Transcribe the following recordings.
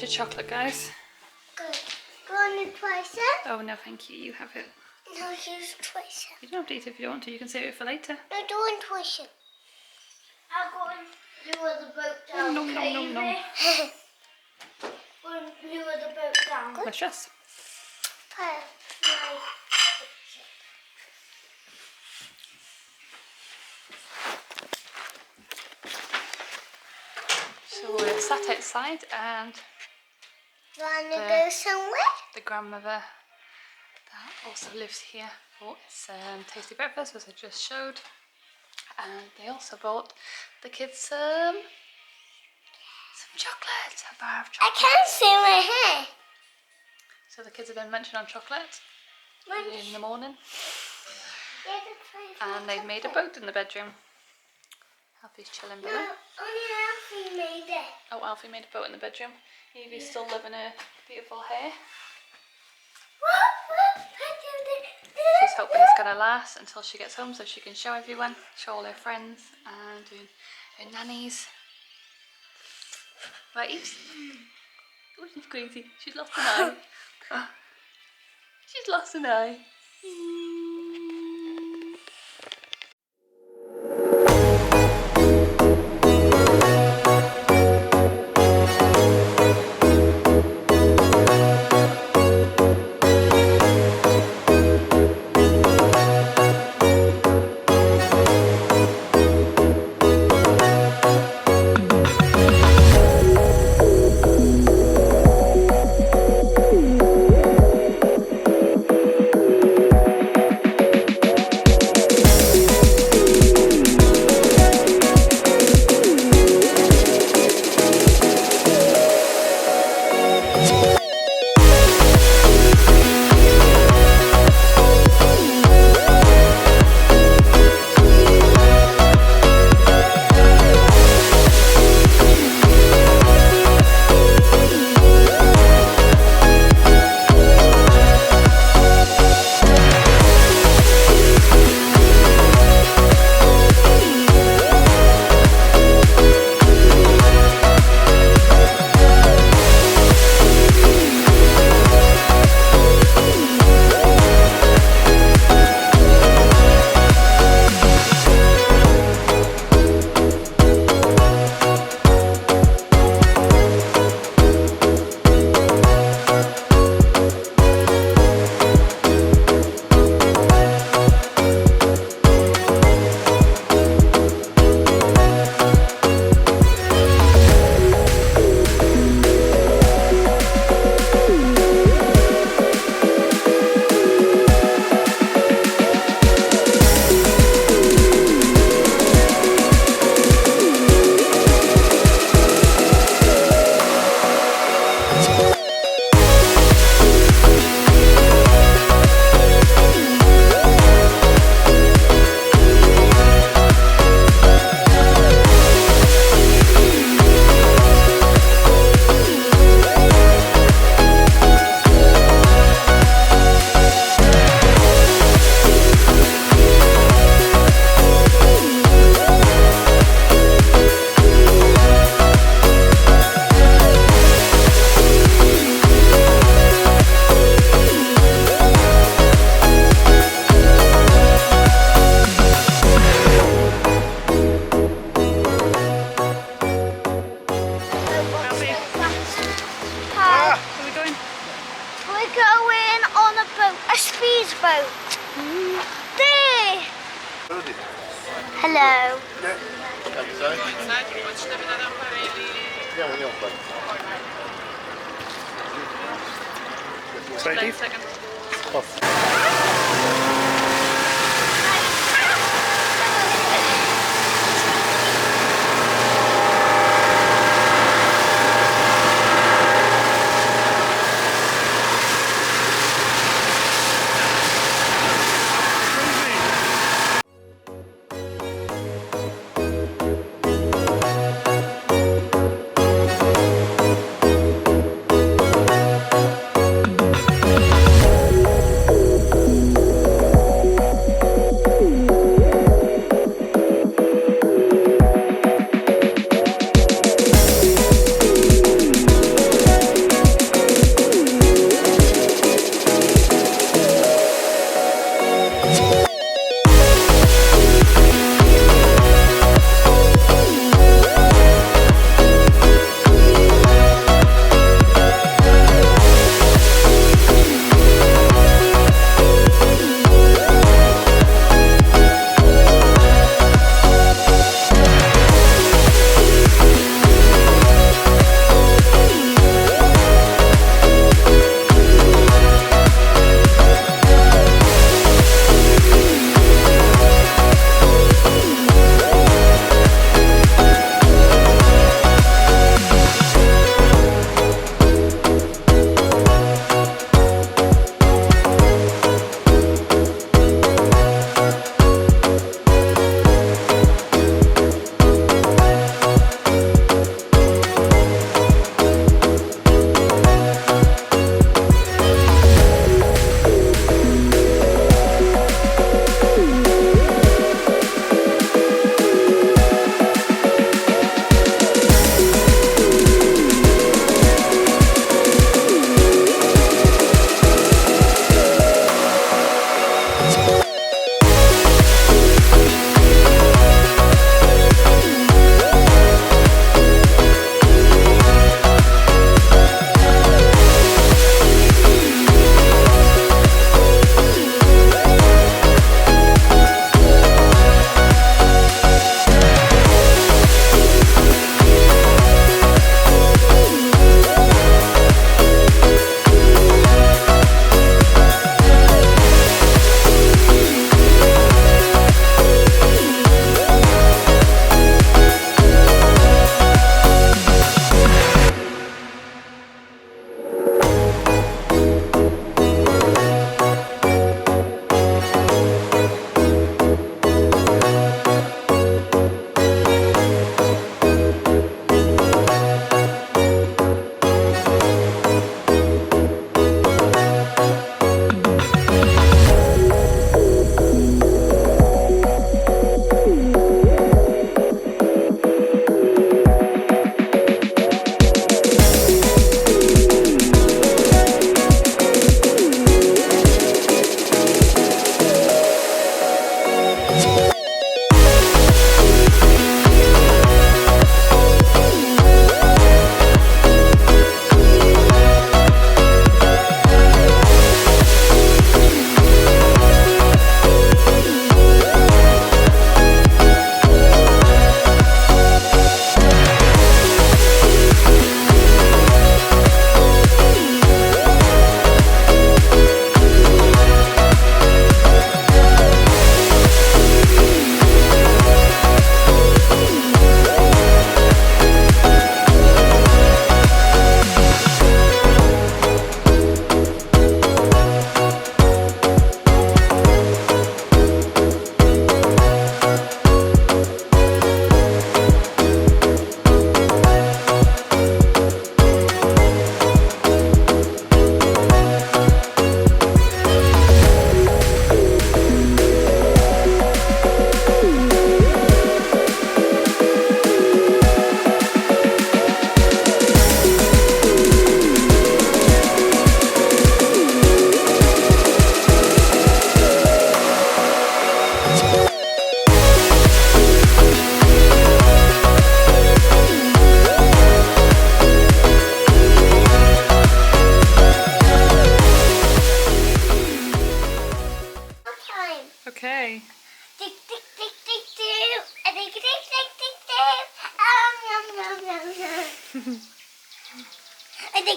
Chocolate, guys. Good. Do you want to twice it? Oh, no, thank you. You have it. No, use twice it. You don't have to eat it if you don't want to. You can save it for later. No, do want twice it. I'll go and lure the boat down. No, no, no, no. Go and lure the boat down. Delicious. So we're sat outside and want to go somewhere? The grandmother that also lives here bought some tasty breakfast, as I just showed, and they also bought the kids some chocolate, a bar of chocolate. I can't see my hair. So the kids have been munching on chocolate in the morning, and they've made a boat in the bedroom. Alfie's chilling below. No, only Alfie made it. Oh, Alfie made a boat in the bedroom. Evie's still loving her beautiful hair. She's hoping it's going to last until she gets home so she can show everyone, show all her friends and her nannies. Right, Eve? Oh, she's crazy. She's lost an eye. She's lost an eye. boat, a speedboat. There. Hello. Ready? Second.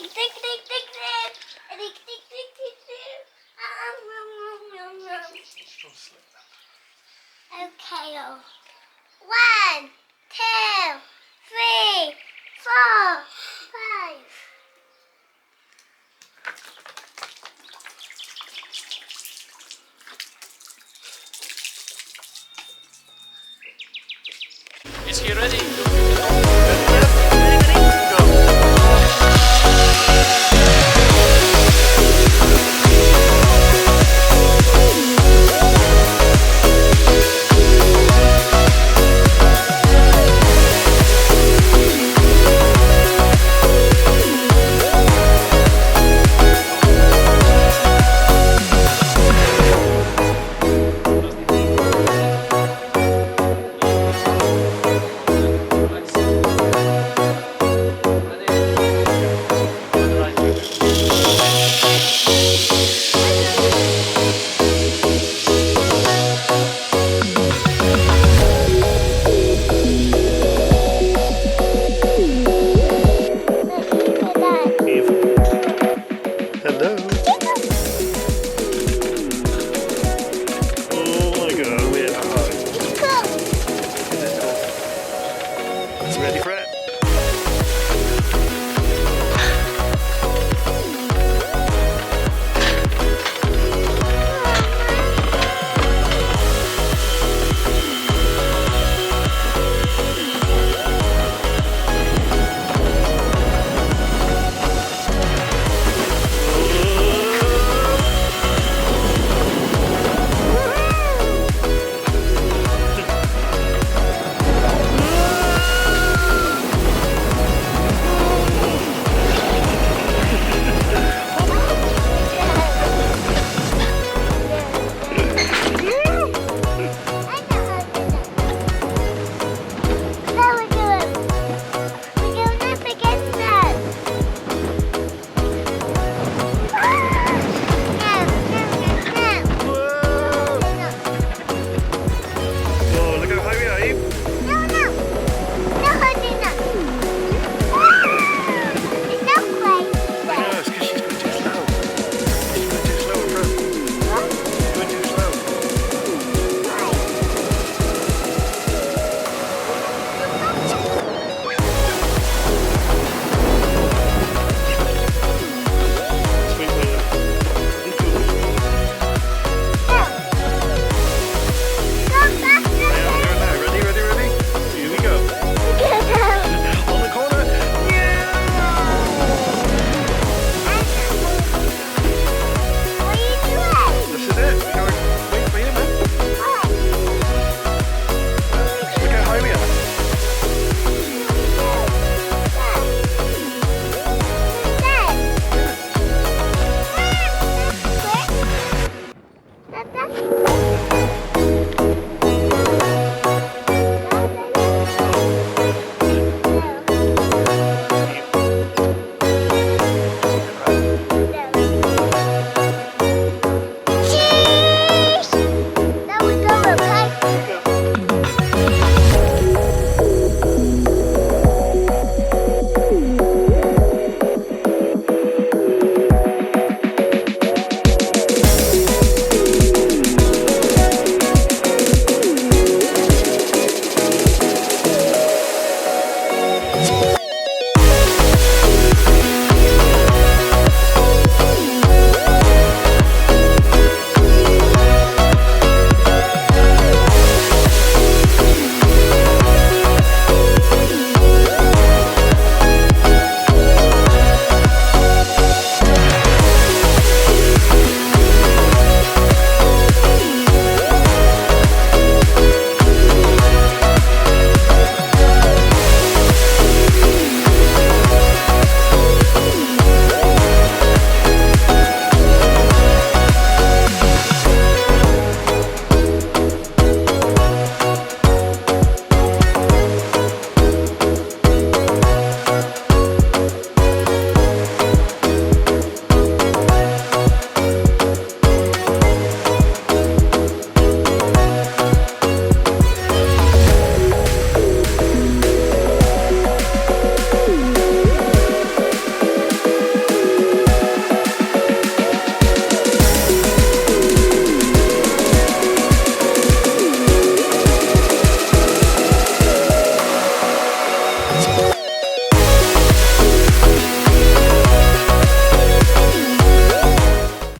Tick, tick, tick, tick. Tick, tick, tick, tick, tick. Okay. 1, 2, 3, 4, 5. Is he ready to